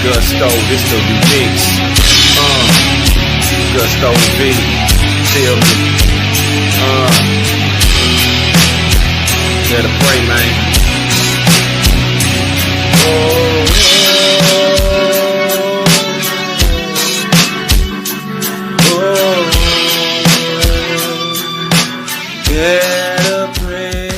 Gusto, this the remix. Gusto V, feel me. Better pray, man. Better pray.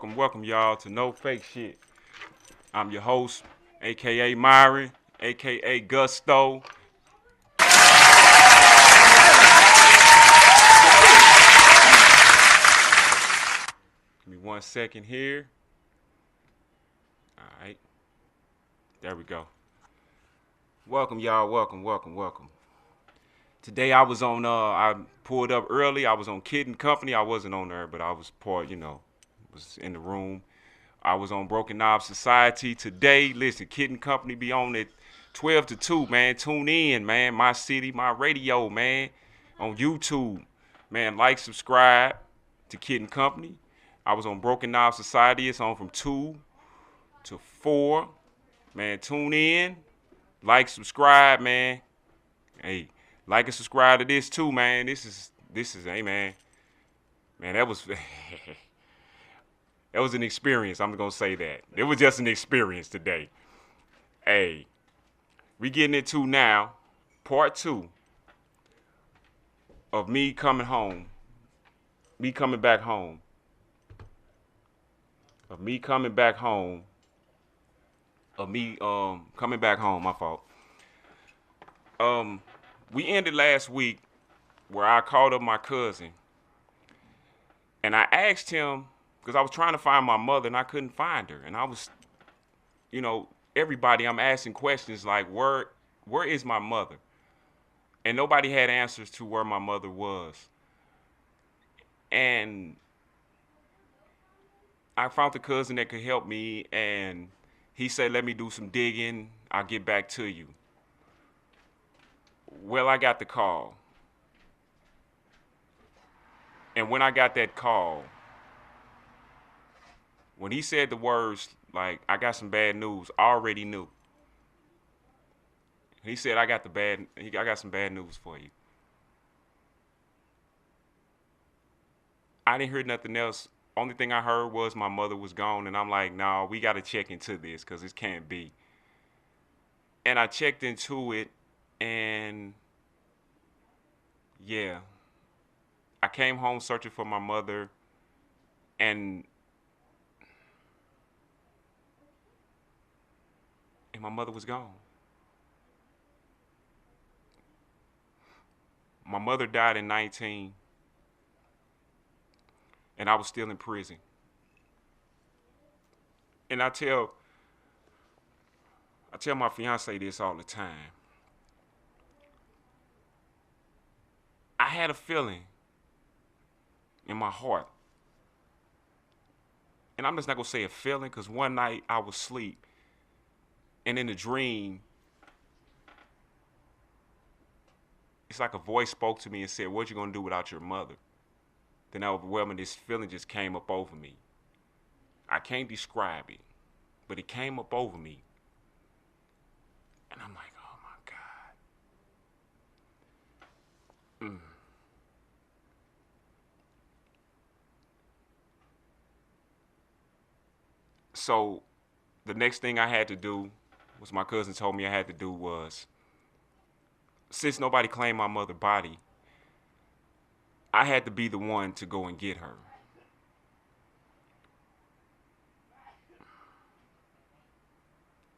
Welcome y'all to No Fake Shit. I'm your host, aka Myron, aka Gusto. Give me 1 second here. Alright. There we go. Welcome y'all, welcome. Today I was on I pulled up early. I was on Kid and Company. I wasn't on there, but I was was in the room. I was on Broken Knob Society today. Listen, Kid and Company be on at 12 to 2, man. Tune in, man. My city, my radio, man. On YouTube. Man, like, subscribe to Kid and Company. I was on Broken Knob Society. It's on from 2 to 4. Man, tune in. Like, subscribe, man. Hey, like and subscribe to this too, man. This is hey, man. Man, that was that was an experience. I'm gonna say that. It was just an experience today. Hey, we getting into now part 2 of me coming home. Me coming back home. Of me coming back home. Of me coming back home, my fault. We ended last week where I called up my cousin and I asked him, because I was trying to find my mother and I couldn't find her. And I was, everybody, I'm asking questions like, where is my mother? And nobody had answers to where my mother was. And I found the cousin that could help me, and he said, let me do some digging. I'll get back to you. Well, I got the call. And when I got that call, when he said the words, like, I got some bad news, I already knew. He said, I got some bad news for you. I didn't hear nothing else. Only thing I heard was my mother was gone. And I'm like, no, we got to check into this because this can't be. And I checked into it. And yeah, I came home searching for my mother, and my mother was gone. My mother died in 19, and I was still in prison. And I tell my fiance this all the time. I had a feeling in my heart. And I'm just not going to say a feeling, because one night I was asleep. And in a dream, it's like a voice spoke to me and said, what you gonna do without your mother? Then overwhelming, this feeling just came up over me. I can't describe it, but it came up over me. And I'm like, oh my God. So the next thing I had to do was my cousin told me I had to do was, since nobody claimed my mother's body, I had to be the one to go and get her.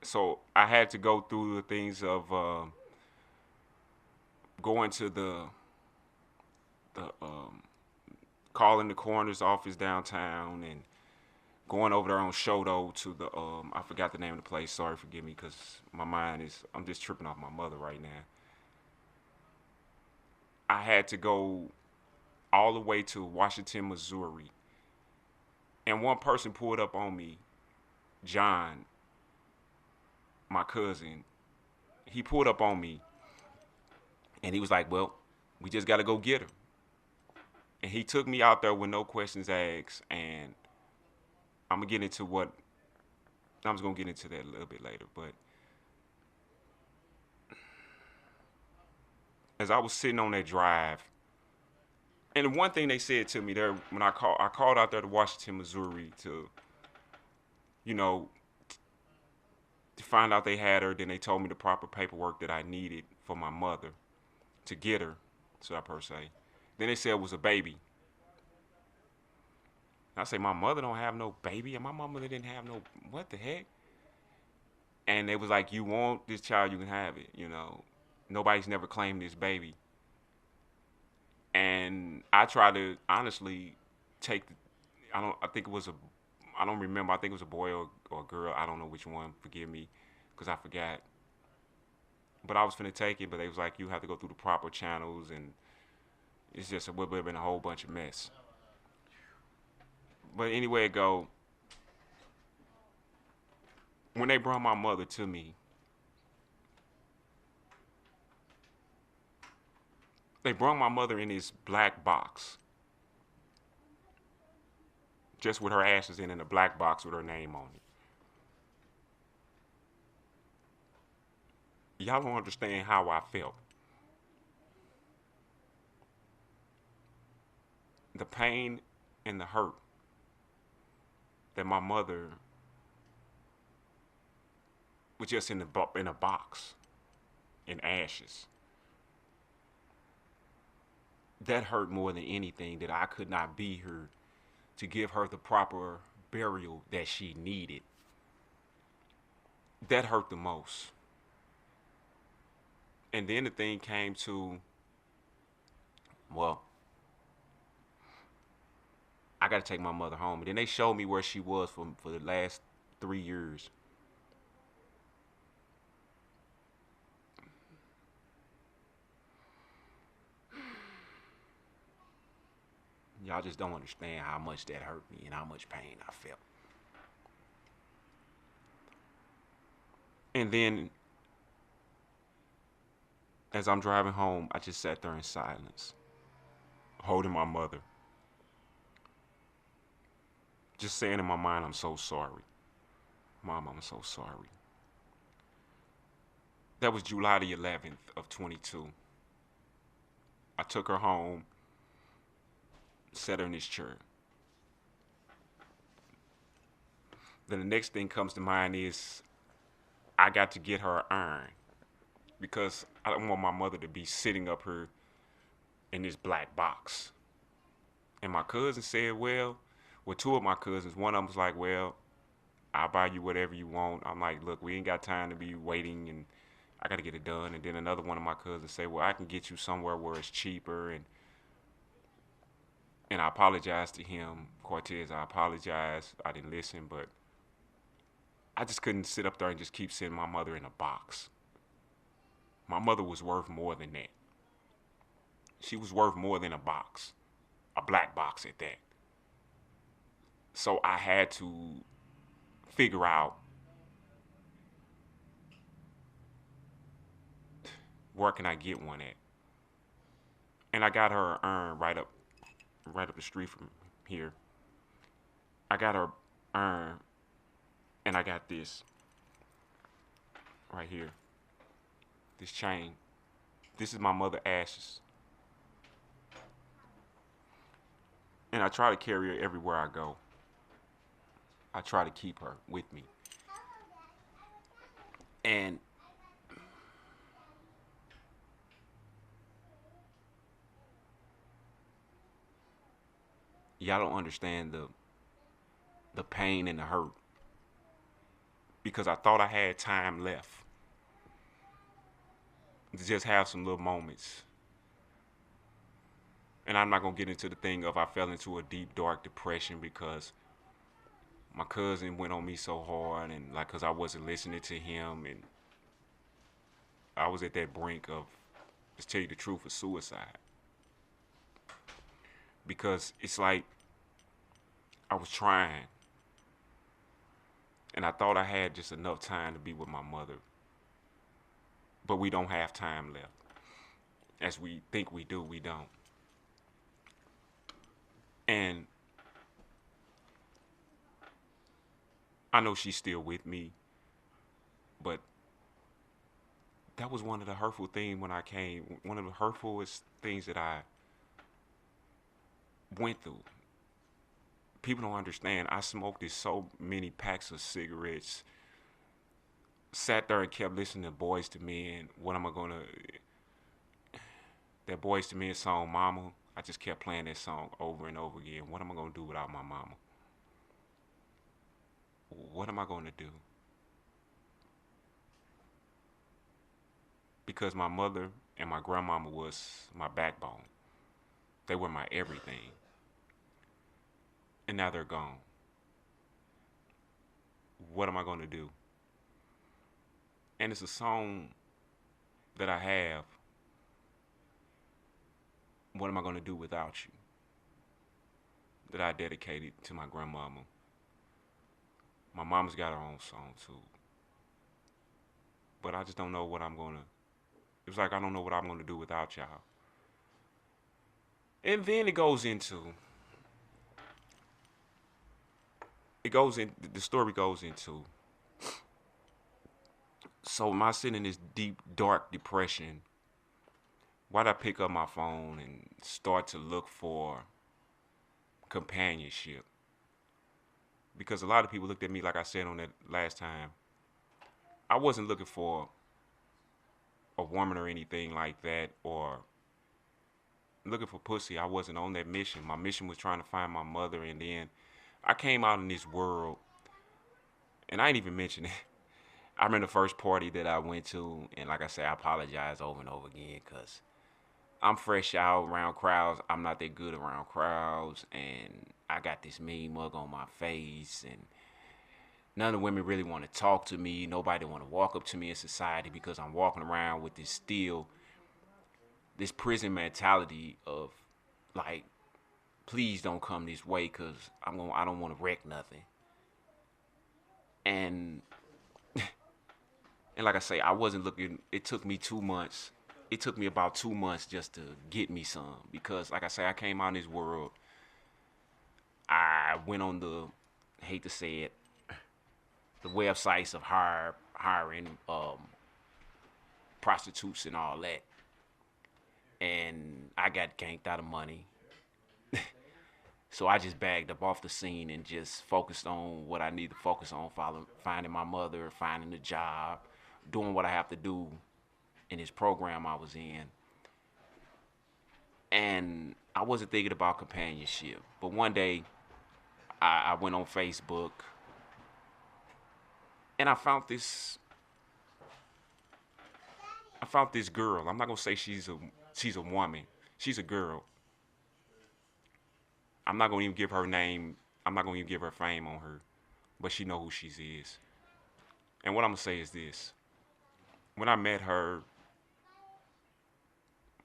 So I had to go through the things of going to the calling the coroner's office downtown and going over there on Shodo to the I forgot the name of the place. Sorry, forgive me, because my mind is, I'm just tripping off my mother right now. I had to go all the way to Washington, Missouri, and one person pulled up on me, John, my cousin. He pulled up on me, and he was like, "Well, we just got to go get her." And he took me out there with no questions asked, and I'm gonna get into what I was gonna get into that a little bit later, but as I was sitting on that drive, and one thing they said to me there when I called out there to Washington, Missouri to, you know, to find out they had her. Then they told me the proper paperwork that I needed for my mother to get her, so I per se. Then they said it was a baby. I say my mother don't have no baby, and my mama didn't have no, what the heck? And they was like, you want this child, you can have it. You know, nobody's never claimed this baby. And I try to honestly take the, I think it was a, I don't remember, I think it was a boy or a girl, I don't know which one, forgive me, because I forgot. But I was finna take it, but they was like, you have to go through the proper channels, and it's just, it would have been a whole bunch of mess. But anyway it go, when they brought my mother to me, they brought my mother in this black box, just with her ashes in a black box with her name on it. Y'all don't understand how I felt. The pain and the hurt that my mother was just in a box in ashes. That hurt more than anything, that I could not be here to give her the proper burial that she needed. That hurt the most. And then the thing came to, well, I got to take my mother home. And then they showed me where she was for the last 3 years. Y'all just don't understand how much that hurt me and how much pain I felt. And then as I'm driving home, I just sat there in silence, holding my mother, just saying in my mind, I'm so sorry. Mom, I'm so sorry. That was July the 11th of 22. I took her home, set her in this chair. Then the next thing comes to mind is I got to get her an iron, because I don't want my mother to be sitting up here in this black box. And my cousin said, well, two of my cousins, one of them was like, well, I'll buy you whatever you want. I'm like, look, we ain't got time to be waiting, and I got to get it done. And then another one of my cousins said, well, I can get you somewhere where it's cheaper. And I apologized to him, Cortez. I apologized. I didn't listen, but I just couldn't sit up there and just keep sitting my mother in a box. My mother was worth more than that. She was worth more than a box, a black box at that. So I had to figure out where can I get one at. And I got her urn right up the street from here. I got her urn, and I got this right here, this chain. This is my mother ashes, and I try to carry her everywhere I go. I try to keep her with me, and y'all don't understand the pain and the hurt because I thought I had time left to just have some little moments. And I'm not gonna get into the thing of I fell into a deep dark depression because my cousin went on me so hard and like because I wasn't listening to him and I was at that brink of, to tell you the truth, of suicide because it's like I was trying and I thought I had just enough time to be with my mother, but we don't have time left. As we think we do, we don't. And I know she's still with me, but that was one of the hurtful things when I came. One of the hurtfulest things that I went through. People don't understand. I smoked this so many packs of cigarettes, sat there and kept listening to Boys to Men. What am I gonna? That Boys to Men song, Mama. I just kept playing that song over and over again. What am I gonna do without my mama? What am I gonna do? Because my mother and my grandmama was my backbone. They were my everything. And now they're gone. What am I gonna do? And it's a song that I have. What am I gonna do without you? That I dedicated to my grandmama. My mama's got her own song too. But I just don't know what I'm gonna. It's like I don't know what I'm gonna do without y'all. And then the story goes into. So my sitting in this deep, dark depression, why'd I pick up my phone and start to look for companionship? Because a lot of people looked at me like I said on that last time. I wasn't looking for a woman or anything like that or looking for pussy. I wasn't on that mission. My mission was trying to find my mother, and then I came out in this world, and I ain't even mention it. I remember the first party that I went to, and like I said, I apologize over and over again because I'm fresh out around crowds. I'm not that good around crowds, and I got this mean mug on my face, and none of the women really want to talk to me. Nobody want to walk up to me in society because I'm walking around with this prison mentality of like, please don't come this way because I don't want to wreck nothing. And and like I say, I wasn't looking. It took me 2 months. It took me about 2 months just to get me some because, like I say, I came out in this world. I went on I hate to say it, the websites of hiring prostitutes and all that, and I got ganked out of money. So I just bagged up off the scene and just focused on what I need to focus on, finding my mother, finding a job, doing what I have to do in this program I was in. And I wasn't thinking about companionship. But one day I went on Facebook and I found this girl. I'm not gonna say she's a woman. She's a girl. I'm not gonna even give her name. I'm not gonna even give her fame on her, but she know who she is. And what I'm gonna say is this: when I met her,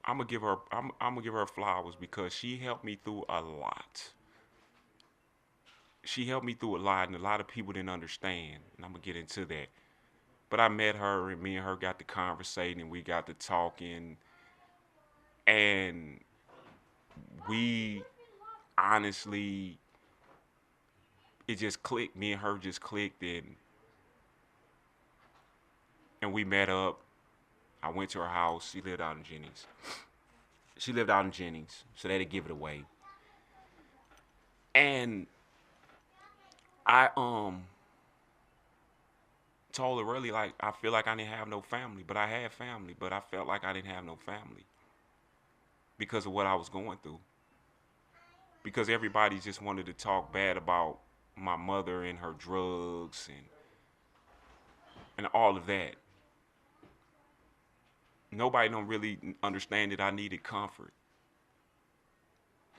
I'm gonna give her flowers because she helped me through a lot. She helped me through a lot, and a lot of people didn't understand. And I'm gonna get into that. But I met her, and me and her got to conversating, and we got to talking, and we honestly, it just clicked. Me and her just clicked, and we met up. I went to her house. She lived out in Jennings. So they didn't give it away. And I told her really like I feel like I didn't have no family, but I had family, but I felt like I didn't have no family because of what I was going through. Because everybody just wanted to talk bad about my mother and her drugs and all of that. Nobody don't really understand that I needed comfort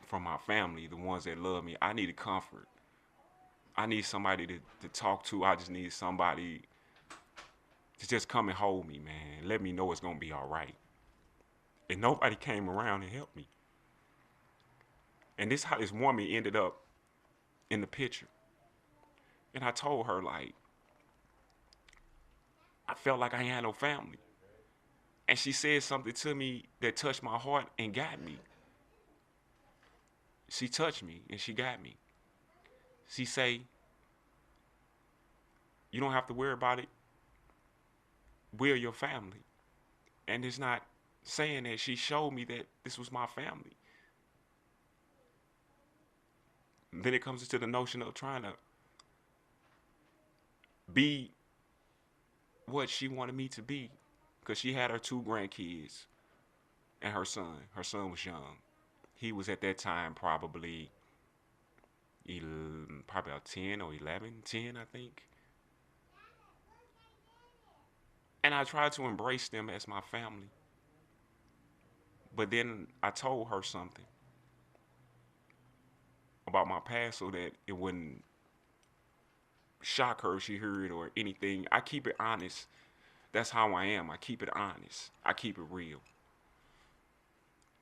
from my family, the ones that love me. I needed comfort. I need somebody to talk to. I just needed somebody to just come and hold me, man. Let me know it's gonna be all right. And nobody came around and helped me. And this how this woman ended up in the picture. And I told her like I felt like I ain't had no family. And she said something to me that touched my heart and got me. She touched me and she got me. She say, you don't have to worry about it. We're your family. And it's not saying that she showed me that this was my family. Then it comes into the notion of trying to be what she wanted me to be. Because she had her two grandkids and her son. Her son was young. He was at that time probably about 10 or 11, 10 I think. And I tried to embrace them as my family. But then I told her something about my past so that it wouldn't shock her if she heard or anything. I keep it honest. That's how I am. I keep it honest. I keep it real.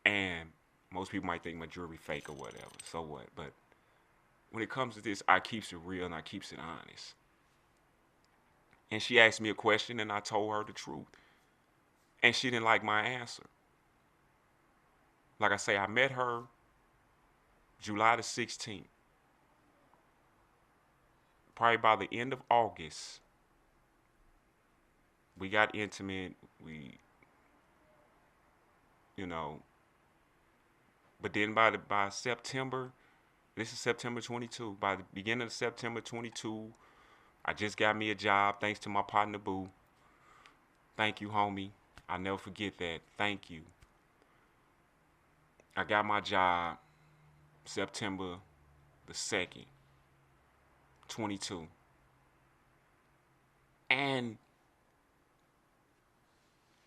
And most people might think my jewelry fake or whatever. So what? But when it comes to this, I keeps it real and I keeps it honest. And she asked me a question and I told her the truth. And she didn't like my answer. Like I say, I met her July the 16th. Probably by the end of August, we got intimate. You know, but then by September, this is September 22. By the beginning of September 22, I just got me a job thanks to my partner Boo. Thank you, homie. I'll never forget that. Thank you. I got my job September the 2nd, 22. And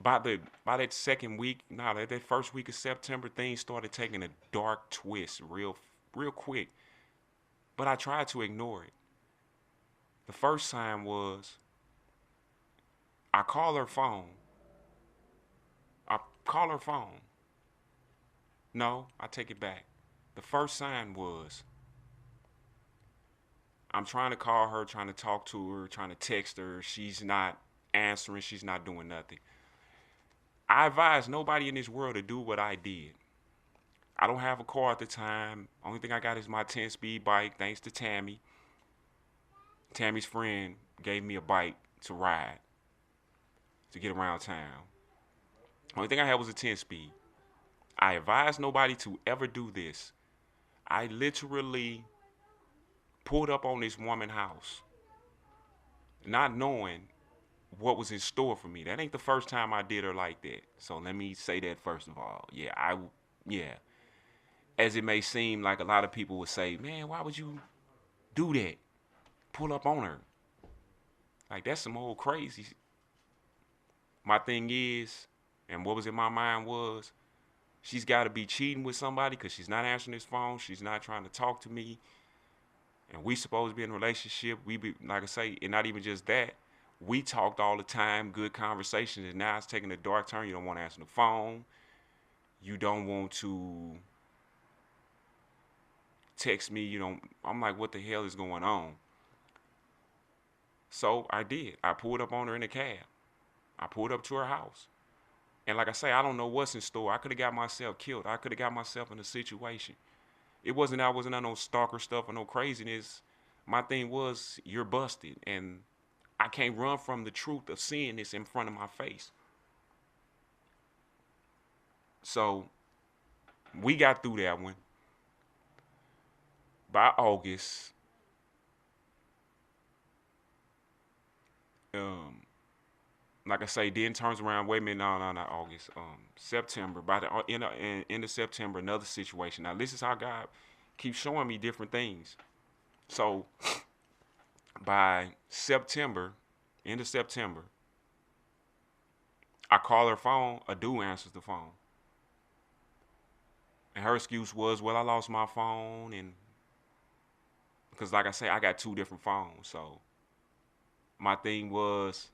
by that second week, that first week of September, things started taking a dark twist real quick. But I tried to ignore it. The first sign was I call her phone. I call her phone. No, I take it back. The first sign was I'm trying to call her, trying to talk to her, trying to text her. She's not answering. She's not doing nothing. I advise nobody in this world to do what I did. I don't have a car at the time. Only thing I got is my 10-speed bike, thanks to Tammy. Tammy's friend gave me a bike to ride to get around town. Only thing I had was a 10-speed. I advise nobody to ever do this. I literally pulled up on this woman's house, not knowing what was in store for me. That ain't the first time I did her like that. So let me say that first of all. Yeah. As it may seem like a lot of people would say, man, why would you do that? Pull up on her. Like that's some old crazy. My thing is, and what was in my mind was, she's got to be cheating with somebody because she's not answering his phone. She's not trying to talk to me. And we supposed to be in a relationship. We be, like I say, and not even just that. We talked all the time, good conversations, and now it's taking a dark turn. You don't want to answer the phone. You don't want to text me. You don't. I'm like, what the hell is going on? So I did. I pulled up on her in a cab. I pulled up to her house. And like I say, I don't know what's in store. I could have got myself killed. I could have got myself in a situation. It wasn't I wasn't on no stalker stuff or no craziness. My thing was you're busted, and I can't run from the truth of seeing this in front of my face. So we got through that one. By August, um, like I say, then turns around. Wait a minute, no, not August. September. By the end of September, another situation. Now this is how God keeps showing me different things. So by September, end of September, I call her phone. A dude answers the phone, and her excuse was, "Well, I lost my phone," and because like I say, I got two different phones. So my thing was,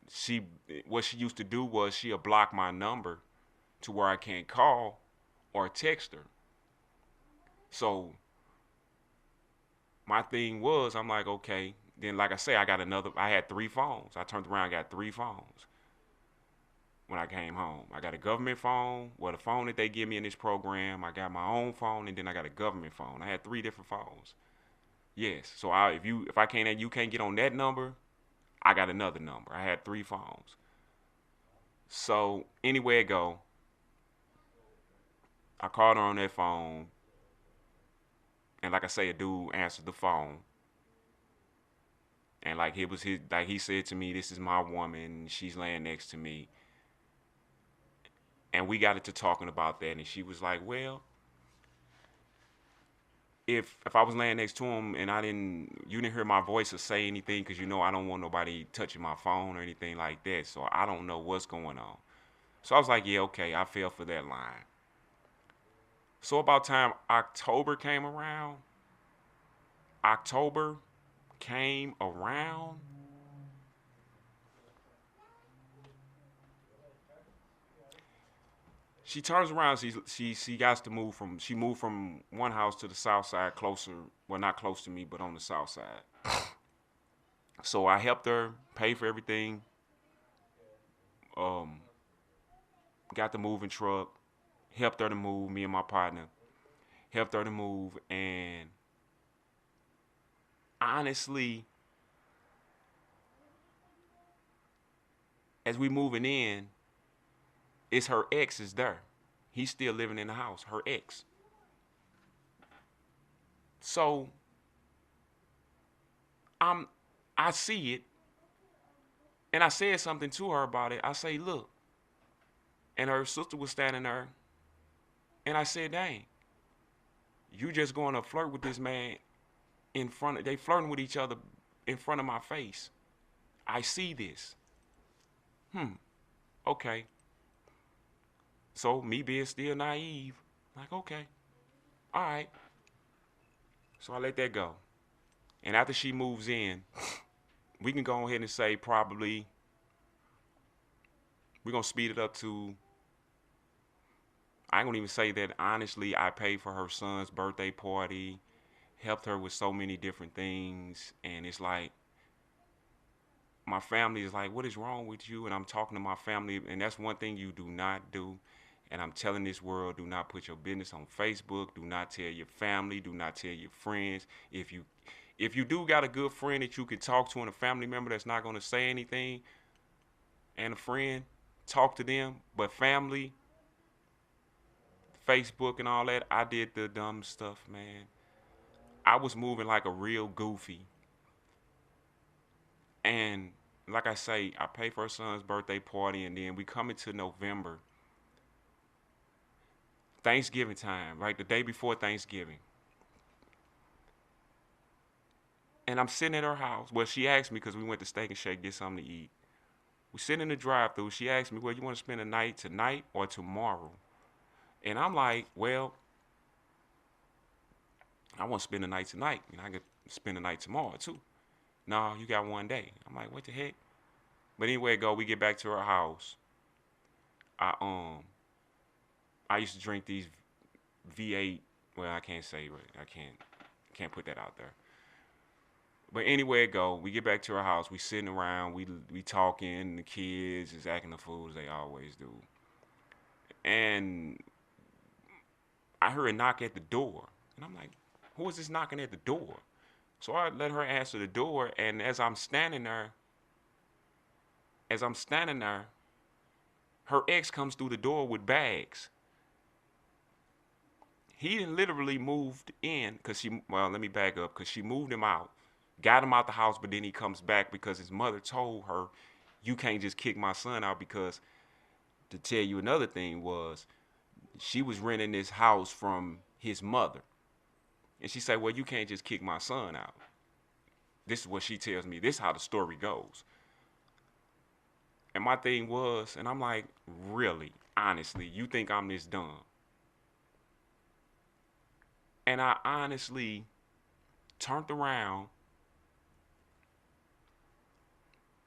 she what she used to do was she'll block my number to where I can't call or text her. So my thing was, I'm like, okay. Then, like I say, I had three phones. I turned around, got three phones when I came home. I got a government phone, well, the phone that they give me in this program. I got my own phone, and then I got a government phone. I had three different phones. Yes. So if I can't, you can't get on that number, I got another number. I had three phones. So anywhere it go, I called her on that phone, and like I say, a dude answered the phone, and like it was his, like he said to me, "This is my woman. She's laying next to me." And we got into talking about that, and she was like, "Well, if I was laying next to him and you didn't hear my voice or say anything, because you know I don't want nobody touching my phone or anything like that, so I don't know what's going on." So I was like, "Yeah, okay." I fell for that line. So about time October came around, October came around, she turns around. She got to move from. She moved from one house to the south side, closer. Well, not close to me, but on the south side. So I helped her pay for everything. Um, got the moving truck. Helped her to move. Me and my partner helped her to move. And honestly, as we moving in, it's her ex is there. He's still living in the house. Her ex. So I'm. I see it, and I said something to her about it. I say, "Look," and her sister was standing there, and I said, "Dang, you just going to flirt with this man in front of, they flirting with each other in front of my face. I see this." Okay. So me being still naive, like, okay, all right. So I let that go. And after she moves in, we can go ahead and say probably we're gonna speed it up to, I ain't gonna even say that honestly, I paid for her son's birthday party, helped her with so many different things, and it's like my family is like, "What is wrong with you?" And I'm talking to my family, and that's one thing you do not do. And I'm telling this world, do not put your business on Facebook. Do not tell your family. Do not tell your friends. If you do got a good friend that you can talk to and a family member that's not gonna say anything, and a friend, talk to them. But family, Facebook and all that, I did the dumb stuff, man. I was moving like a real goofy. And like I say, I paid for her son's birthday party, and then we come into November, Thanksgiving time, right? The day before Thanksgiving. And I'm sitting at her house. Well, she asked me because we went to Steak and Shake, get something to eat. We sit in the drive-through. She asked me, "Well, you want to spend the night tonight or tomorrow?" And I'm like, "Well, I want to spend the night tonight. And I could spend the night tomorrow too." "No, you got one day." I'm like, "What the heck?" But anyway, go. We get back to her house. I I used to drink these V8. Well, I can't say, but I can't put that out there. But anyway it go, we get back to our house, we sitting around, we talking, the kids is acting the fools they always do. And I heard a knock at the door. And I'm like, who is this knocking at the door? So I let her answer the door, and as I'm standing there, her ex comes through the door with bags. He didn't literally moved in because let me back up, because she moved him out, got him out the house, but then he comes back because his mother told her, you can't just kick my son out, because to tell you another thing was, she was renting this house from his mother. And she said, well, you can't just kick my son out. This is what she tells me. This is how the story goes. And my thing was, and I'm like, really, honestly, you think I'm this dumb? And I honestly turned around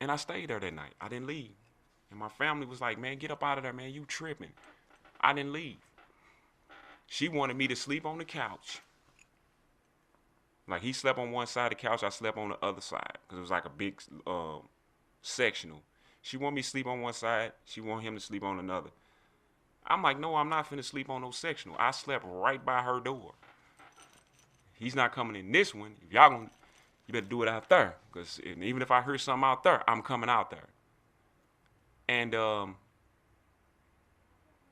and I stayed there that night. I didn't leave. And my family was like, man, get up out of there, man. You tripping. I didn't leave. She wanted me to sleep on the couch. Like, he slept on one side of the couch, I slept on the other side, because it was like a big sectional. She wanted me to sleep on one side, she wanted him to sleep on another. I'm like, no, I'm not finna sleep on no sectional. I slept right by her door. He's not coming in this one. If y'all gonna, you better do it out there, because even if I hear something out there, I'm coming out there. And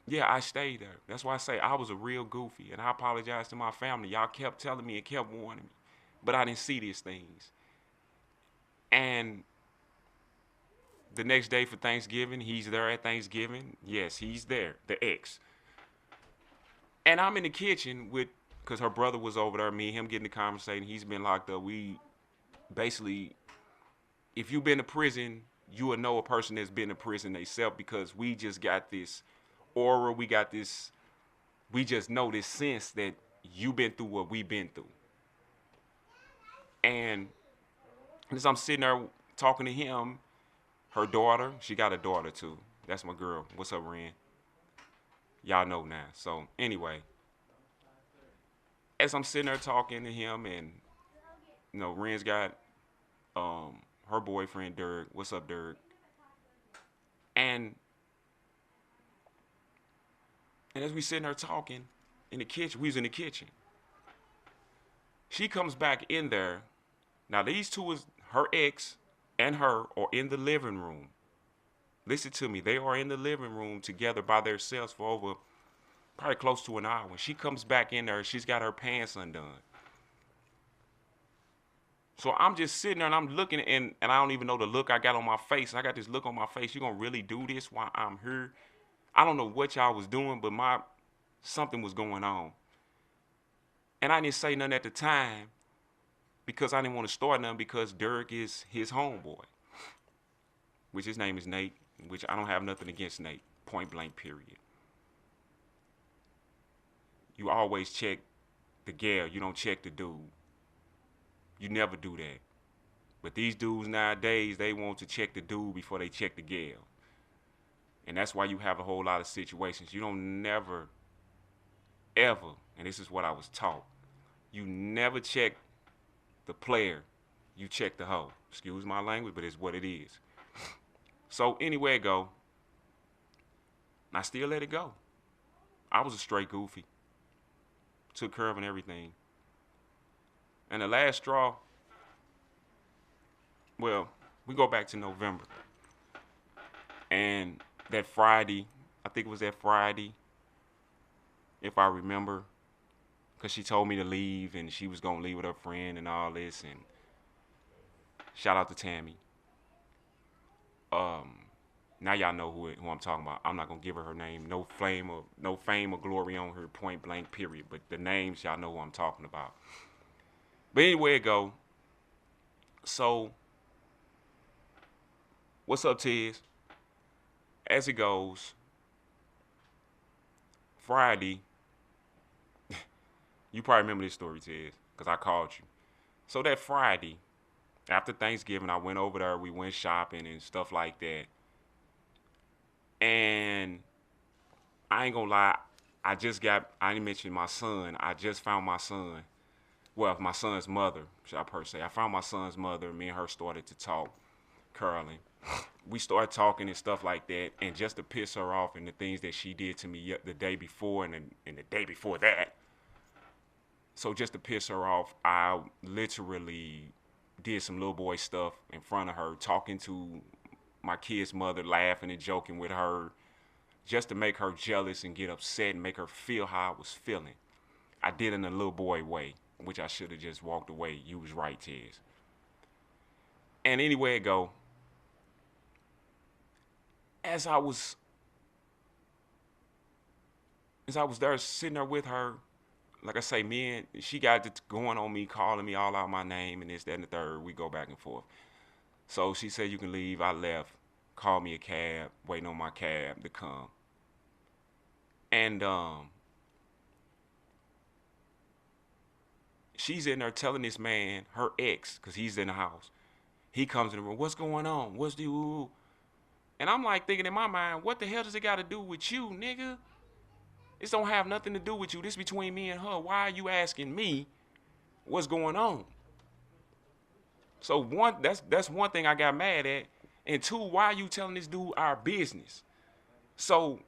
yeah, I stayed there. That's why I say I was a real goofy, and I apologize to my family. Y'all kept telling me and kept warning me, but I didn't see these things. And the next day for Thanksgiving, he's there at Thanksgiving. Yes, he's there, the ex. And I'm in the kitchen with, because her brother was over there, me and him getting the conversation. He's been locked up. We basically, if you've been to prison, you will know a person that's been to prison themselves, because we just got this aura, we just know this sense that you've been through what we've been through. And as I'm sitting there talking to him, her daughter, she got a daughter too. That's my girl. What's up, Ren? Y'all know now. So anyway, as I'm sitting there talking to him, and Ren's got her boyfriend Dirk. What's up, Dirk? And as we sitting there talking in the kitchen, we was in the kitchen. She comes back in there. Now these two is her ex and her are in the living room. Listen to me. They are in the living room together by themselves for over probably close to an hour. When she comes back in there, she's got her pants undone. So I'm just sitting there and I'm looking, and I don't even know the look I got on my face. I got this look on my face. You gonna really do this while I'm here? I don't know what y'all was doing, but something was going on. And I didn't say nothing at the time because I didn't want to start nothing, because Dirk is his homeboy, which his name is Nate, which I don't have nothing against Nate, point blank, period. You always check the gal, you don't check the dude. You never do that. But these dudes nowadays, they want to check the dude before they check the gal. And that's why you have a whole lot of situations. You don't never, ever, and this is what I was taught, you never check the player, you check the hoe. Excuse my language, but it's what it is. So anyway it go, I still let it go. I was a straight goofy. Took care of and everything. And the last straw, well, we go back to November. And that Friday, I think it was that Friday, if I remember, because she told me to leave and she was going to leave with her friend and all this. And shout out to Tammy. Now y'all know who I'm talking about. I'm not going to give her name. No fame or glory on her, point blank, period. But the names, y'all know who I'm talking about. But anyway it go. So, what's up, Tiz? As it goes, Friday, you probably remember this story, Tiz, because I called you. So that Friday, after Thanksgiving, I went over there. We went shopping and stuff like that. And I ain't gonna lie, I didn't mention my son. I just found my son Well, my son's mother, should I per se. I found my son's mother. Me and her started to talk, curling. We started talking and stuff like that, and just to piss her off and the things that she did to me the day before and the day before that. So just to piss her off, I literally did some little boy stuff in front of her, talking to my kid's mother, laughing and joking with her, just to make her jealous and get upset and make her feel how I was feeling. I did it in a little boy way, which I should have just walked away. You was right, Tiz. And anyway it go, as I was as I was there sitting there with her, like I say, me and she got it going on me, calling me all out my name and this, that, and the third. We go back and forth. So she said you can leave. I left. Called me a cab, waiting on my cab to come. And she's in there telling this man, her ex, because he's in the house. He comes in the room. What's going on? What's the ooh? And I'm like thinking in my mind, what the hell does it got to do with you, nigga? This don't have nothing to do with you. This between me and her. Why are you asking me what's going on? So one, that's one thing I got mad at. And two, why are you telling this dude our business? So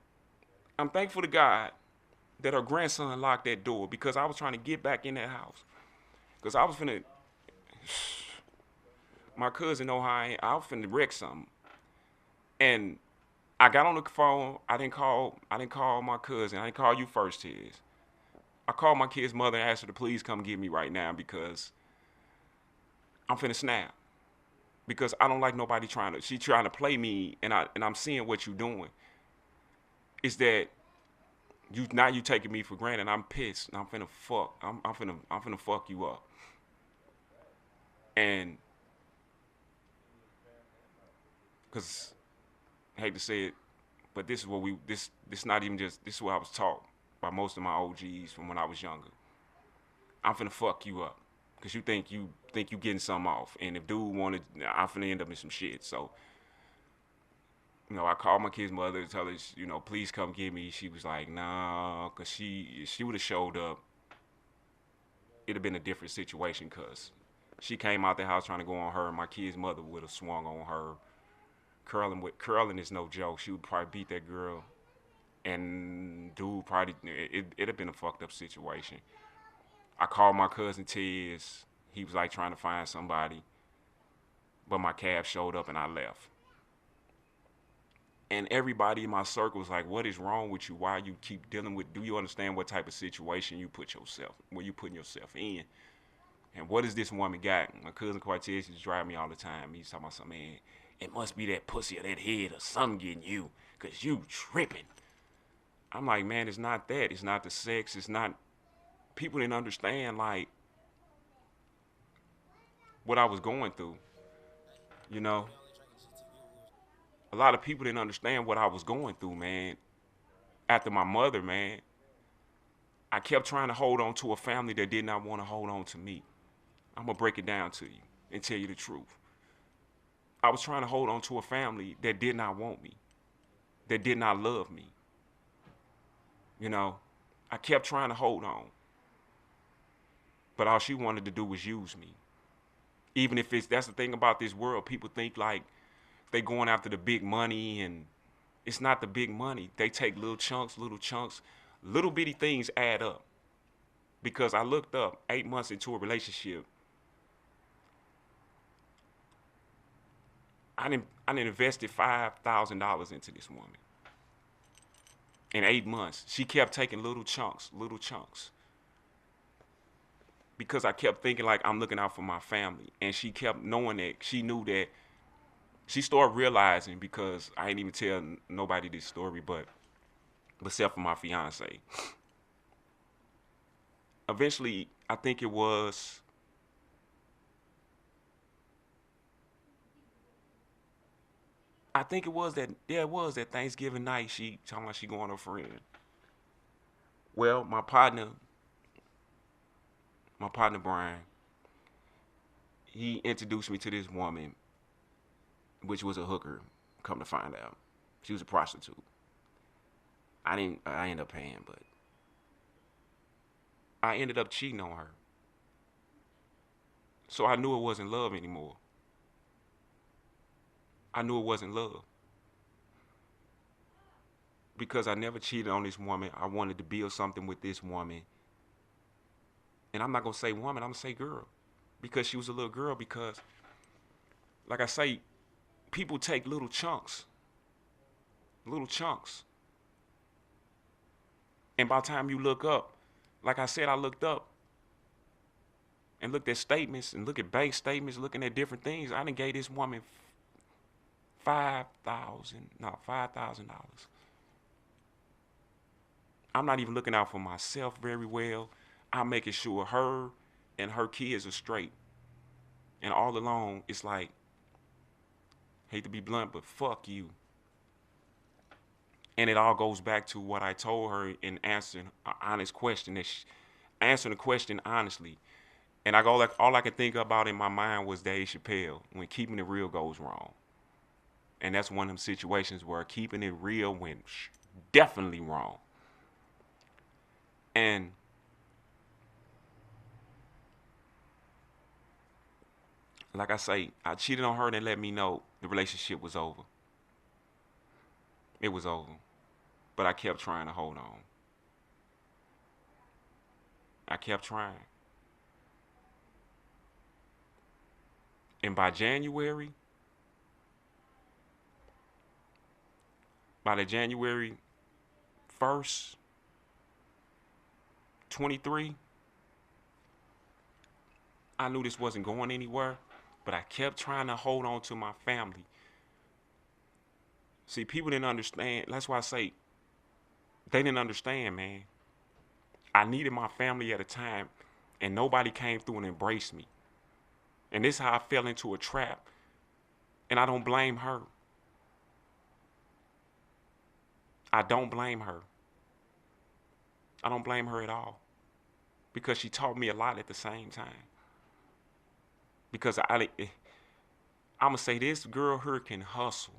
I'm thankful to God that her grandson locked that door because I was trying to get back in that house. Because I was finna, my cousin know how I was finna wreck something. And I got on the phone. I didn't call my cousin. I didn't call you first, Tiz. I called my kid's mother and asked her to please come get me right now because I'm finna snap. Because I don't like nobody she trying to play me, and I'm seeing what you doing. Is that you taking me for granted? And I'm pissed. And I'm finna fuck. I'm finna fuck you up. And cause I hate to say it, but this is what this not even just this is what I was taught by most of my OGs from when I was younger. I'm finna fuck you up. Cause you getting something off. And if dude wanted, I'm finna end up in some shit. So, I called my kid's mother to tell her, please come get me. She was like, nah, cause she would have showed up, it'd have been a different situation. Cause she came out the house trying to go on her, and my kid's mother would have swung on her. Curling is no joke. She would probably beat that girl, and dude probably it'd have been a fucked up situation. I called my cousin Tiz. He was like trying to find somebody, but my cab showed up and I left. And everybody in my circle was like, "What is wrong with you? Why you keep dealing with? Do you understand what type of situation where you putting yourself in? And what is this woman got?" My cousin Cortez used to drive me all the time. He's talking about something, man. It must be that pussy or that head or something getting you, cause you tripping. I'm like, man, it's not that. It's not the sex. It's not. People didn't understand like what I was going through. You know, a lot of people didn't understand what I was going through, man. After my mother, man, I kept trying to hold on to a family that did not want to hold on to me. I'm gonna break it down to you and tell you the truth. I was trying to hold on to a family that did not want me, that did not love me. You know, I kept trying to hold on, but all she wanted to do was use me. Even if that's the thing about this world, people think like they going after the big money, and it's not the big money. They take little chunks, little bitty things add up. Because I looked up 8 months into a relationship, I didn't invested $5,000 into this woman in 8 months. She kept taking little chunks, because I kept thinking like I'm looking out for my family, and she kept knowing that she knew that. She started realizing, because I ain't even tell nobody this story, but except for my fiance. Eventually, I think it was that, yeah, it was that Thanksgiving night. She talking about she going to her friend. Well, my partner Brian, he introduced me to this woman, which was a hooker. Come to find out, she was a prostitute. I ended up paying, but I ended up cheating on her. So I knew it wasn't love anymore. I knew it wasn't love because I never cheated on this woman. I wanted to build something with this woman. And I'm not going to say woman, I'm going to say girl because she was a little girl. Because, like I say, people take little chunks. Little chunks. And by the time you look up, like I said, I looked up and looked at statements and look at bank statements, looking at different things. I done gave this woman $5,000. I'm not even looking out for myself very well. I'm making sure her and her kids are straight. And all along, it's like, hate to be blunt, but fuck you. And it all goes back to what I told her in answering an honest question. Answering the question honestly. And I go like all I could think about in my mind was Dave Chappelle when keeping it real goes wrong. And that's one of them situations where keeping it real went definitely wrong. And like I say, I cheated on her and they let me know the relationship was over. It was over. But I kept trying to hold on. I kept trying. And by the January 1st, 23, I knew this wasn't going anywhere, but I kept trying to hold on to my family. See, people didn't understand. That's why I say they didn't understand, man. I needed my family at a time, and nobody came through and embraced me. And this is how I fell into a trap. And I don't blame her. I don't blame her. I don't blame her at all. Because she taught me a lot at the same time. Because I'm going to say this girl here can hustle.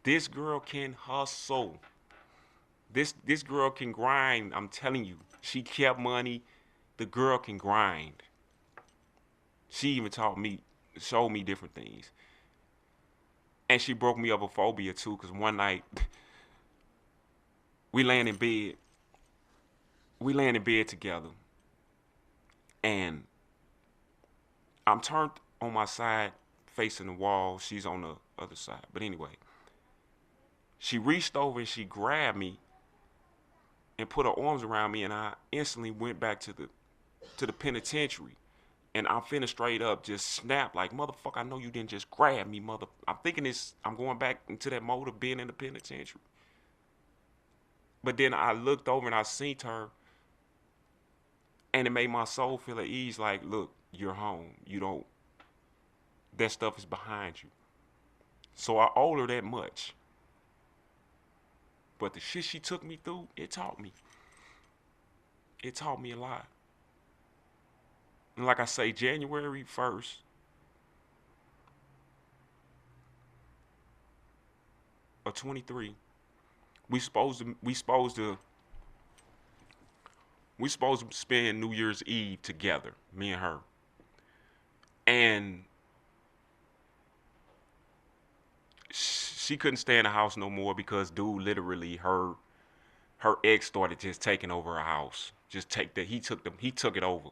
This girl can hustle. This girl can grind. I'm telling you. She kept money. The girl can grind. She even showed me different things. And she broke me of a phobia too, because one night we laying in bed. We laying in bed together. And I'm turned on my side, facing the wall. She's on the other side. But anyway, she reached over and she grabbed me and put her arms around me, and I instantly went back to the penitentiary. And I'm finna straight up just snap like, motherfucker, I know you didn't just grab me, mother. I'm thinking I'm going back into that mode of being in the penitentiary. But then I looked over and I seen her, and it made my soul feel at ease. Like, look, you're home. That stuff is behind you. So I owe her that much. But the shit she took me through, it taught me. It taught me a lot. And like I say, January 1st, of 23, we supposed to spend New Year's Eve together, me and her. And she couldn't stay in the house no more because dude literally her ex started just taking over her house. He took it over.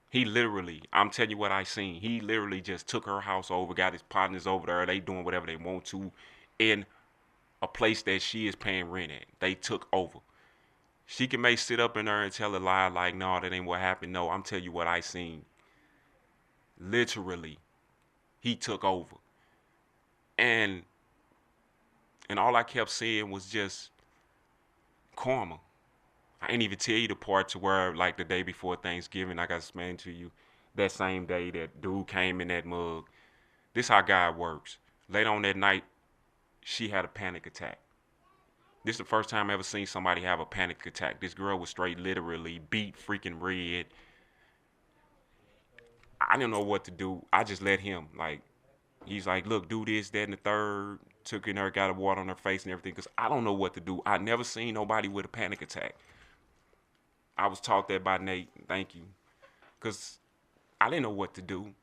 He literally, I'm telling you what I seen. He literally just took her house over, got his partners over there. They doing whatever they want to in a place that she is paying rent at. They took over. She may sit up in there and tell a lie like, no, that ain't what happened. No, I'm telling you what I seen. Literally, he took over. And all I kept saying was just karma. I ain't even tell you the part to where, like, the day before Thanksgiving, like I explained to you, that same day that dude came in that mug. This how God works. Later on that night, she had a panic attack. This is the first time I ever seen somebody have a panic attack. This girl was straight literally beat freaking red. I didn't know what to do. I just let him. Like, he's like, look, do this, that, and the third. Took in her, got a water on her face and everything, because I don't know what to do. I never seen nobody with a panic attack. I was taught that by Nate. Thank you. Because I didn't know what to do.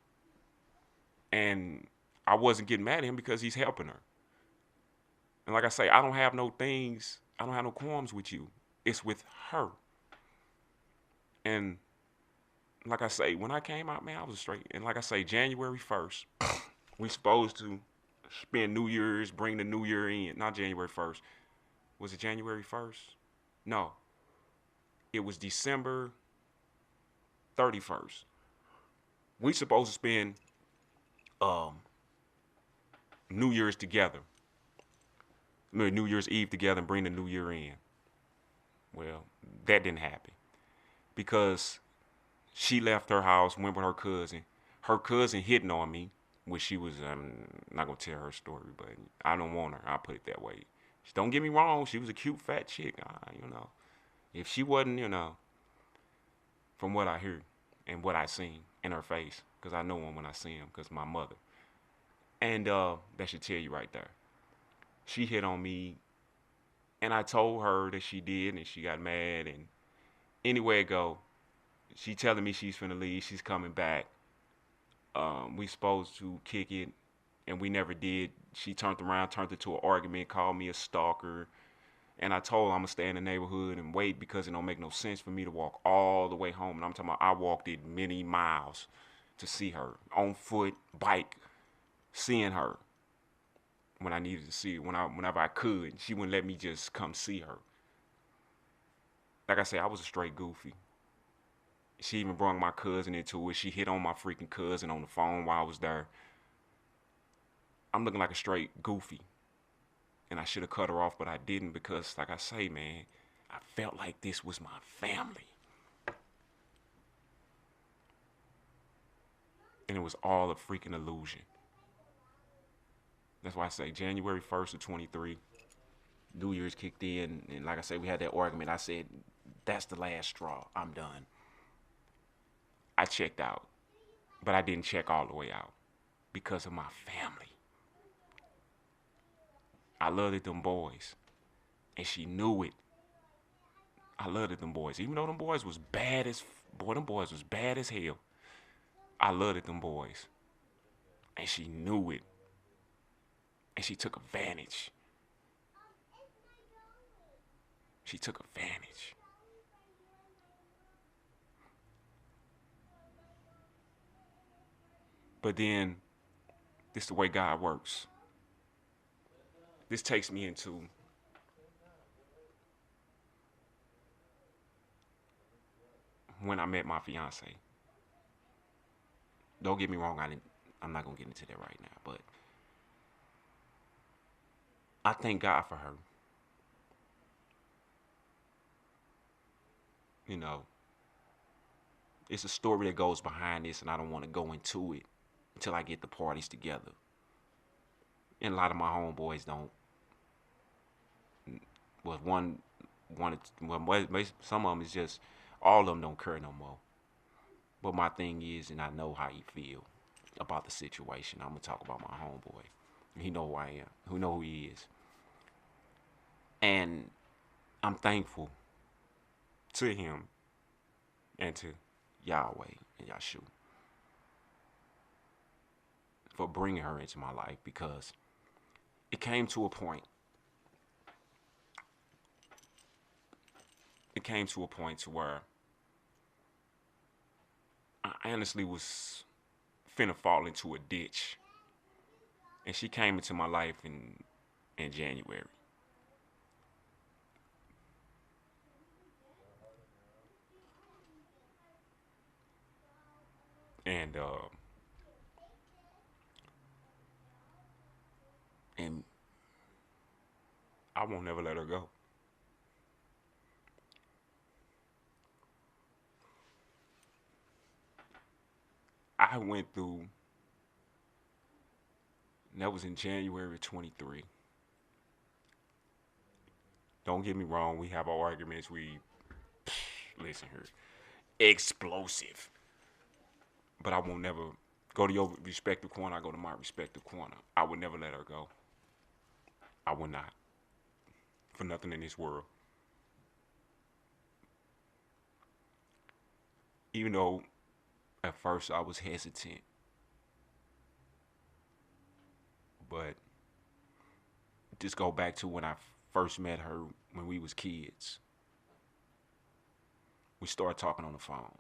And I wasn't getting mad at him because he's helping her. And like I say, I don't have no things, I don't have no qualms with you. It's with her. And like I say, when I came out, man, I was straight. And like I say, January 1st, we supposed to spend New Year's, bring the New Year in. Not January 1st. Was it January 1st? No. It was December 31st. We supposed to spend um, New Year's together. New Year's Eve together and bring the New Year in. Well, that didn't happen because she left her house, went with her cousin. Her cousin hitting on me, which she was, not gonna tell her story, but I don't want her. I'll put it that way. Don't get me wrong, she was a cute fat chick. If she wasn't, from what I hear and what I seen in her face, because I know him when I see him, because my mother. And that should tell you right there. She hit on me, and I told her that she did, and she got mad. And anyway it go, she telling me she's finna leave, she's coming back. We supposed to kick it, and we never did. She turned around, turned it to an argument, called me a stalker. And I told her I'm gonna stay in the neighborhood and wait because it don't make no sense for me to walk all the way home. And I'm talking about I walked it many miles to see her on foot, bike, seeing her when I needed to see her, whenever I could. She wouldn't let me just come see her. Like I said, I was a straight goofy. She even brought my cousin into it. She hit on my freaking cousin on the phone while I was there. I'm looking like a straight goofy. And I should have cut her off, but I didn't because, like I say, man, I felt like this was my family. And it was all a freaking illusion. That's why I say January 1st of 23, New Year's kicked in. And like I said, we had that argument. I said, that's the last straw. I'm done. I checked out, but I didn't check all the way out because of my family. I loved them boys, and she knew it. I loved them boys, even though them boys was bad as them boys was bad as hell. I loved them boys, and she knew it, and she took advantage. She took advantage. But then, this is the way God works. This takes me into when I met my fiance. Don't get me wrong, I'm not gonna get into that right now, but I thank God for her. You know, it's a story that goes behind this, and I don't want to go into it until I get the parties together. And a lot of my homeboys don't. Well, some of them is just all of them don't care no more. But my thing is, and I know how he feel about the situation. I'm gonna talk about my homeboy. He know who I am. Who know who he is. And I'm thankful to him and to Yahweh and Yahshua for bringing her into my life because it came to a point. It came to a point to where I honestly was finna fall into a ditch. And she came into my life in January. And I won't never let her go. I went through, and that was in January 23. Don't get me wrong, we have our arguments. Listen here, explosive. But I won't never go to your respective corner. I go to my respective corner. I would never let her go. I would not. For nothing in this world. Even though At first, I was hesitant, but just go back to when I first met her when we was kids. We started talking on the phone.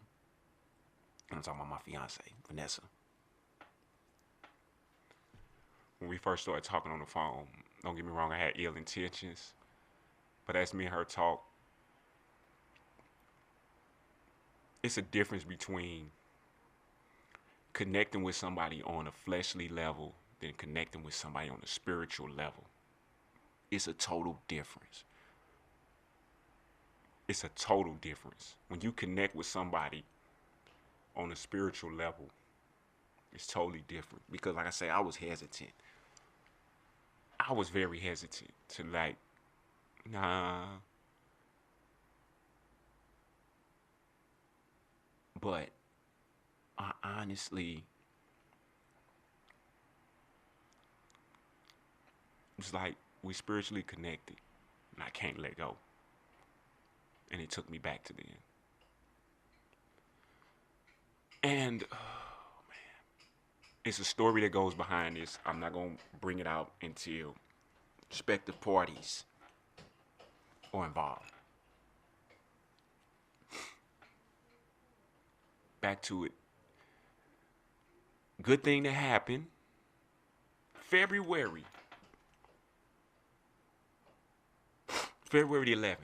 I'm talking about my fiance, Vanessa. When we first started talking on the phone, don't get me wrong, I had ill intentions, but as me and her talk, it's a difference between connecting with somebody on a fleshly level than connecting with somebody on a spiritual level. It's a total difference. It's a total difference. When you connect with somebody on a spiritual level, it's totally different. Because like I say, I was hesitant. I was very hesitant to like, nah. But I honestly was like, we spiritually connected. And I can't let go. And it took me back to then. And it's a story that goes behind this. I'm not going to bring it out until respective parties are involved. Back to it. Good thing that happened. February. February the 11th.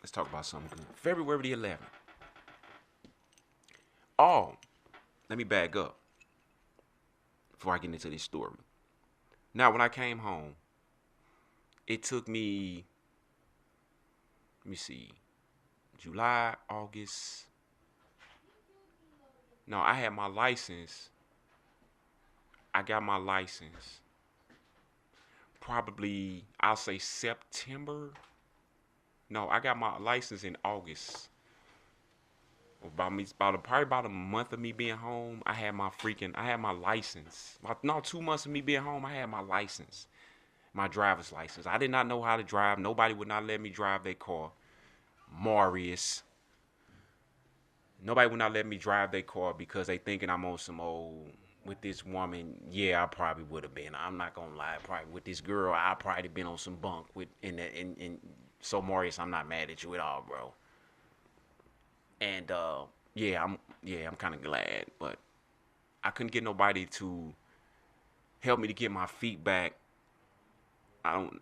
Let's talk about something good. February the 11th. Oh, let me back up before I get into this story. Now, when I came home, it took me, let me see, July, August. No, I had my license. I got my license probably, I'll say September. No, I got my license in August. Probably about a month of me being home, I had my license. No, 2 months of me being home, I had my license, my driver's license. I did not know how to drive. Nobody would not let me drive their car. Marius. Nobody would not let me drive their car because they thinking I'm on some old, with this woman. Yeah, I probably would have been. I'm not gonna lie. Probably with this girl, I probably been on some bunk with in. So Marius, I'm not mad at you at all, bro. And I'm kind of glad, but I couldn't get nobody to help me to get my feet back. I don't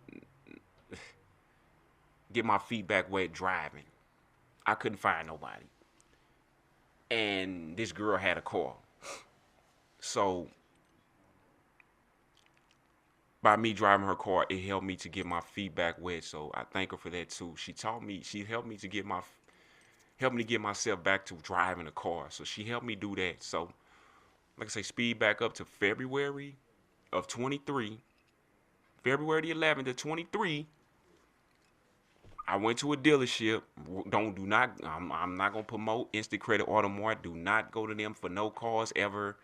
get my feet back wet driving. I couldn't find nobody. And this girl had a car. So by me driving her car, it helped me to get my feet back wet. So I thank her for that too. She helped me to get myself back to driving a car. So she helped me do that. So like I say, speed back up to February of 23. February the 11th of 23. I went to a dealership. I'm not gonna promote Instant Credit Automart. Do not go to them for no cars ever.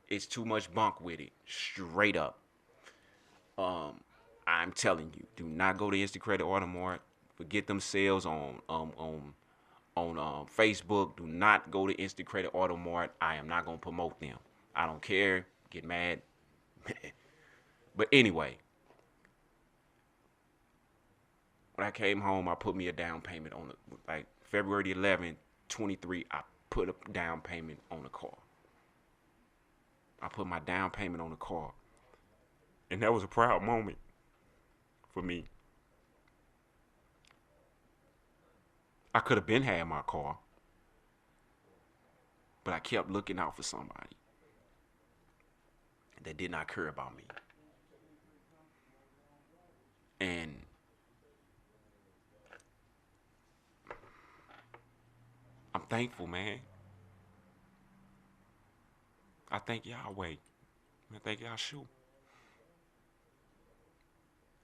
It's too much bunk with it. Straight up. I'm telling you, do not go to Instant Credit Automart. Forget them sales on Facebook. Do not go to Instant Credit Automart. I am not gonna promote them. I don't care. Get mad. But anyway, when I came home, I put me a down payment on like February the 11th, 23. I put a down payment on the car. I put my down payment on the car, and that was a proud moment for me. I could have been had my car, but I kept looking out for somebody that did not care about me. And I'm thankful, man. I thank Yahweh. I thank Yahshua.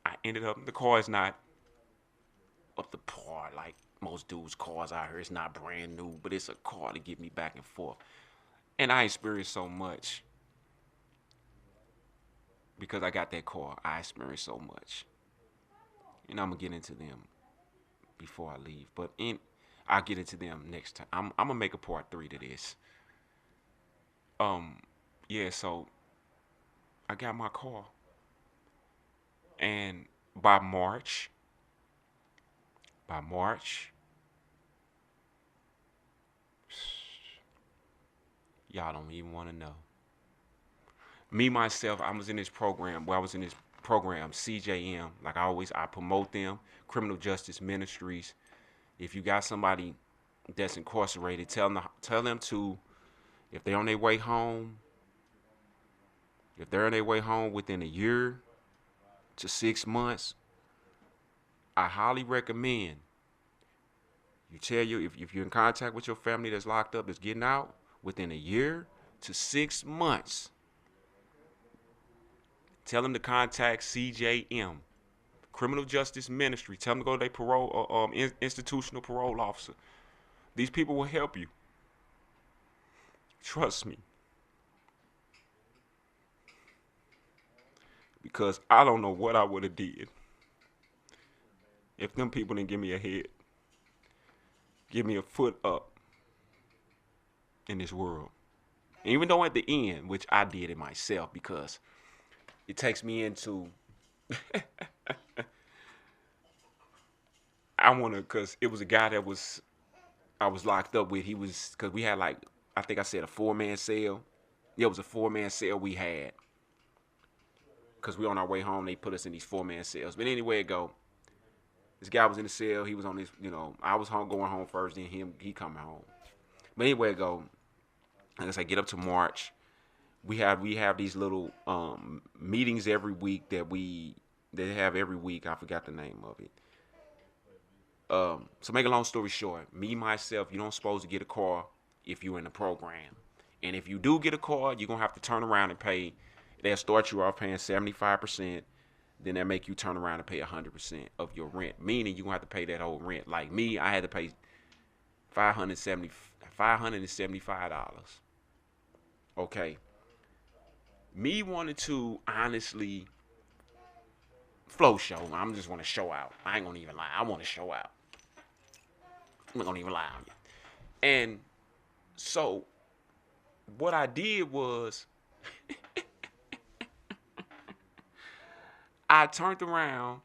I ended up, the car is not up to par like most dudes' cars out here. It's not brand new, but it's a car to get me back and forth. And I experienced so much because I got that car. I experienced so much. And I'm going to get into them before I leave. I'll get into them next time. I'm going to make a part 3 to this. Um, yeah. So I got my car, and by March, by March, y'all don't even want to know. Me myself, I was in this program. Well, I was in this program, CJM. Like I promote them, Criminal Justice Ministries. If you got somebody that's incarcerated, tell them to, if they're on their way home, if they're on their way home within a year to 6 months, I highly recommend you tell you if you're in contact with your family that's locked up, that's getting out within a year to 6 months. Tell them to contact CJM, Criminal Justice Ministry. Tell them to go to their parole, institutional parole officer. These people will help you. Trust me. Because I don't know what I would have did if them people didn't give me a head, give me a foot up in this world. Even though at the end, which I did it myself, because it takes me into because it was a guy that I was locked up with. He was, because we had like, I think I said a 4-man cell. Yeah, it was a 4-man cell we had. Because we on our way home, they put us in these 4-man cells. But anyway, it go. This guy was in the cell. He was on this, I was going home first, then he coming home. But anyway, it go. Like I said, get up to March. We have these little meetings every week they have every week. I forgot the name of it. So make a long story short, me myself, you don't supposed to get a car if you're in the program, and if you do get a car, you're gonna have to turn around and pay. They'll start you off paying 75%, then they'll make you turn around and pay 100% of your rent. Meaning you gonna have to pay that whole rent. Like me, I had to pay $575. Okay. Me wanted to honestly flow show. I'm just want to show out. I ain't gonna even lie. I want to show out. I'm not gonna even lie on you. And so what I did was I turned around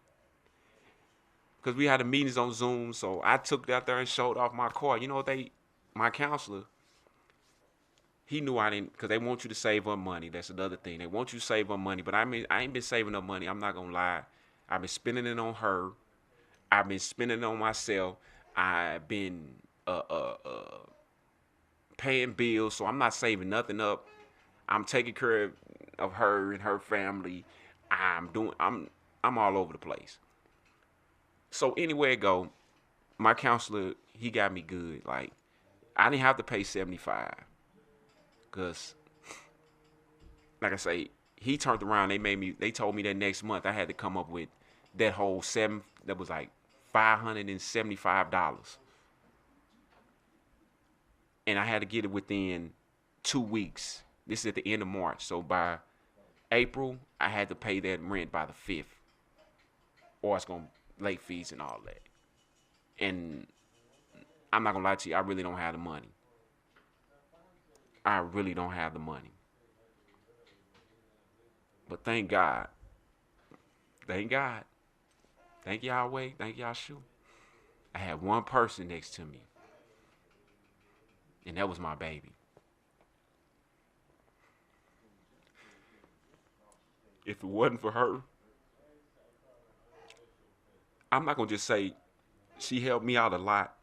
because we had the meetings on Zoom. So I took that there and showed off my car. You know what my counselor, he knew I didn't, because they want you to save up money. That's another thing. They want you to save up money. But I ain't been saving up money. I'm not gonna lie. I've been spending it on her. I've been spending it on myself. I've been paying bills, so I'm not saving nothing up. I'm taking care of her and her family. I'm all over the place. So anywhere I go, my counselor, he got me good. Like I didn't have to pay 75, cause like I say, he turned around. They told me that next month I had to come up with that whole that was like $575. And I had to get it within 2 weeks. This is at the end of March. So by April, I had to pay that rent by the 5th. Or it's going to late fees and all that. And I'm not going to lie to you, I really don't have the money. I really don't have the money. But thank God. Thank God. Thank Yahweh. Thank Yahshua. I had one person next to me. And that was my baby. If it wasn't for her, I'm not going to just say she helped me out a lot,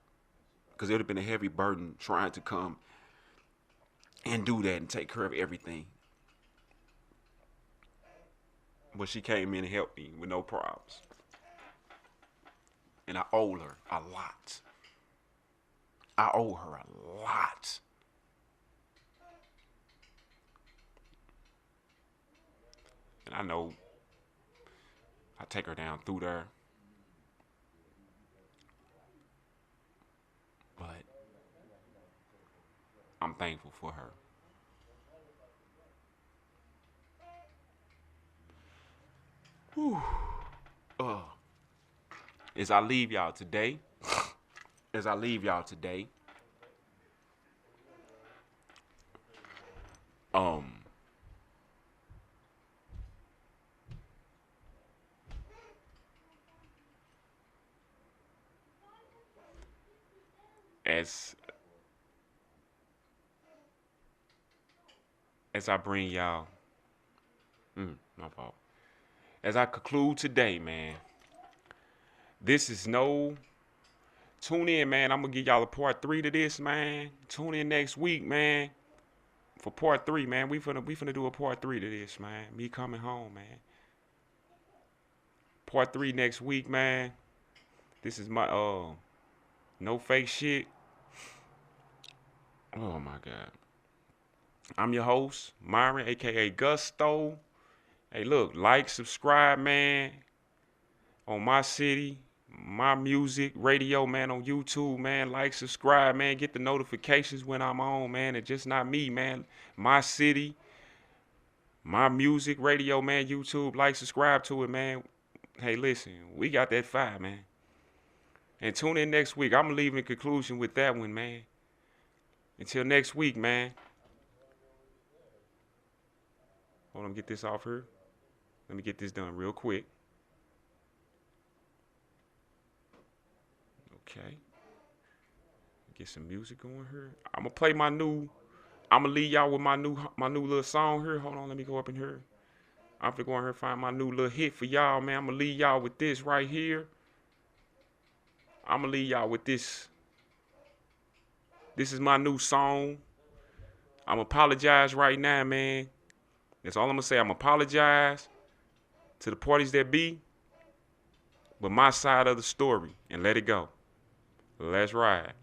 because it would have been a heavy burden trying to come and do that and take care of everything. But she came in and helped me with no problems. And I owe her a lot. I owe her a lot. And I know I take her down through there. But I'm thankful for her. Whew. As I leave y'all today, Um, as as I bring y'all, my fault. As I conclude today, man, this is no. Tune in, man. I'm gonna give y'all a part 3 to this, man. Tune in next week, man, for part 3, man. We finna do a part 3 to this, man. Me coming home, man. Part 3 next week, man. This is my no fake shit. Oh my god. I'm your host, Myron, aka Gusto. Hey, look, like, subscribe, man, on my city, my music, radio, man, on YouTube, man. Like, subscribe, man. Get the notifications when I'm on, man. It's just not me, man. My city, my music, radio, man, YouTube. Like, subscribe to it, man. Hey, listen, we got that fire, man. And tune in next week. I'm going to leave in conclusion with that one, man. Until next week, man. Hold on, get this off here. Let me get this done real quick. Okay. Get some music on here. I'm gonna play my new. I'm gonna leave y'all with my new little song here. Hold on, let me go up in here. I'm gonna go in here and find my new little hit for y'all, man. I'm gonna leave y'all with this right here. I'm gonna leave y'all with this. This is my new song. I'm apologize right now, man. That's all I'm gonna say. I'm apologize to the parties that be, but my side of the story, and let it go. Let's ride.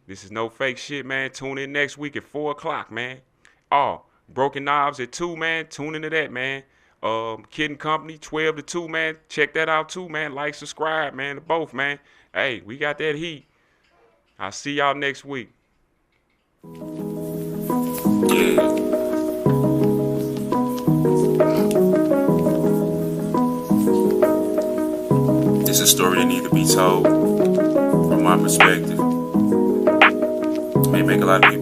This is no fake shit, man. Tune in next week at 4 o'clock, man. Oh, Broken Knobs at 2, man. Tune into that, man. Kid and Company, 12 to 2, man. Check that out too, man. Like, subscribe, man, to both, man. Hey, we got that heat. I'll see y'all next week. Yeah. It's a story that needs to be told from my perspective. May make a lot of people